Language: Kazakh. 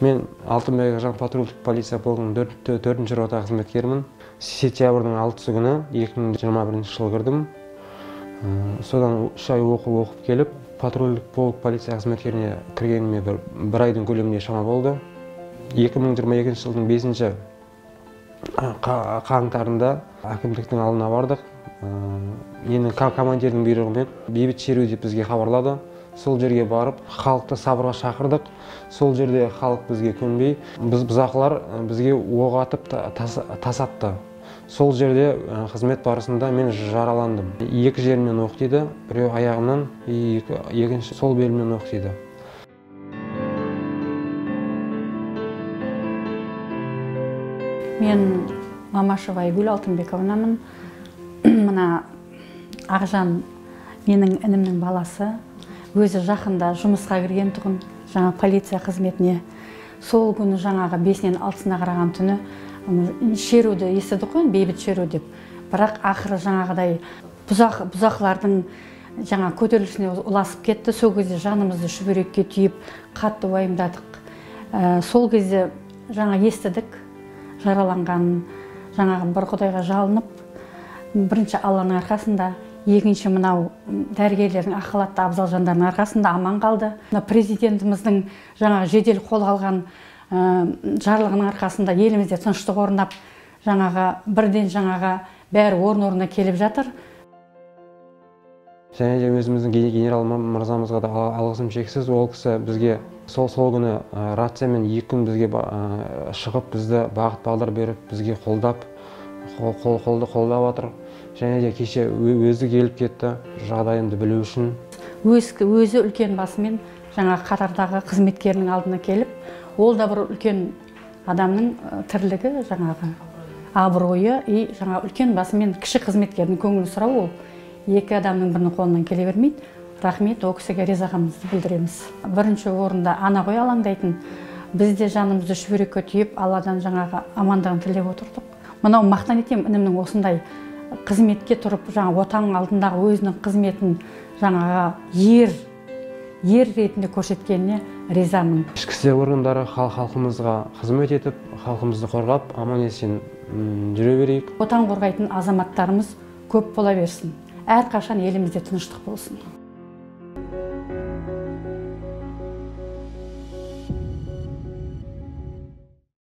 Мен Алтынбек Ағжан патрульдік полиция полкының 4-ші рота қызметкерімін. Сентябрьдің 6-сы күні 2021 жылы кірдім. Содан 3 ай оқып келіп, патрульдік полк полиция қызметкеріне кіргеніме бір айдың көлемінде шама болды. 2022 жылдың 5-ші қаңтарында әкімдіктің алдына бардық. Менің командирдің бұйрығымен бейбіт шеру деп бізге хабарлады. Сол жерге барып, халықты сабырға шақырдық. Сол жерде халық бізге көнбей, бұзақылар бізге оқ атып тасатты. Сол жерде қызмет барысында мен жараландым. 2 жерімнен оқ тиді, біреу аяғымнан, екінші сол белімнен оқ тиді. Мен Мамашева Айгүл Алтынбековнамын. Мына Ағжан менің інімнің баласы. Өзі жақында жұмысқа кірген тұғын жаңа полиция қызметіне. Сол күні жаңағы 5-нен 6-сына қараған түні шеруді естідік қой, бейбіт шеру деп. Бірақ ақыры жаңағыдай бұзақылардың жаңа көтерілісіне ұласып кетті. Сол кезде жанымызды шүберекке түйіп, қатты уайымдадық. Сол кезде жаңа естідік жараланғанын, жаңағы бір Құдайға жалынып, бірінші Алланың арқасында, екінші мынау дәрігерлердің ақылатты абзал жандардың арқасында аман қалды. Президентіміздің жаңағы жедел қолға алған жарлығының арқасында елімізде тыныштық орнап, жаңағы бірден жаңағы бәрі орнына келіп жатыр. Және де өзіміздің генерал мырзамызға да алғысым шексіз. Ол кісі бізге сол күні рациямен 2 күн бізге шығып, бізді бағыт-бағдар беріп, бізге қолдап жатыр. Және де кеше өзі келіп кетті, жағдайымды білу үшін. Өзі үлкен басымен жаңа қатардағы қызметкерінің алдына келіп, ол да бір үлкен адамның тірлігі, жаңағы абыройы, жаңа үлкен басымен кіші қызметкердің көңілін сұрау ол. 2 адамның бірінің қолынан келе бермейді. Рахмет, ол кісіге ризалығымызды білдіреміз. Бірінші орында ана ғой алаңдайтын. Біз де жанымызды шүберекке түйіп, Алладан жаңағы амандығын тілеп отырдық. Мынау мақтан етем, інімнің осындай қызметке тұрып, жаңа отанның алдындағы өзінің қызметін жаңағы ер ретінде көрсеткеніне ризамын. Ішкі істер органдары халқымызға қызмет етіп, халқымызды қорғап, аман есен жүре берейік. Отан қорғайтын азаматтарымыз көп бола берсін. Әрқашан елімізде тыныштық болсын.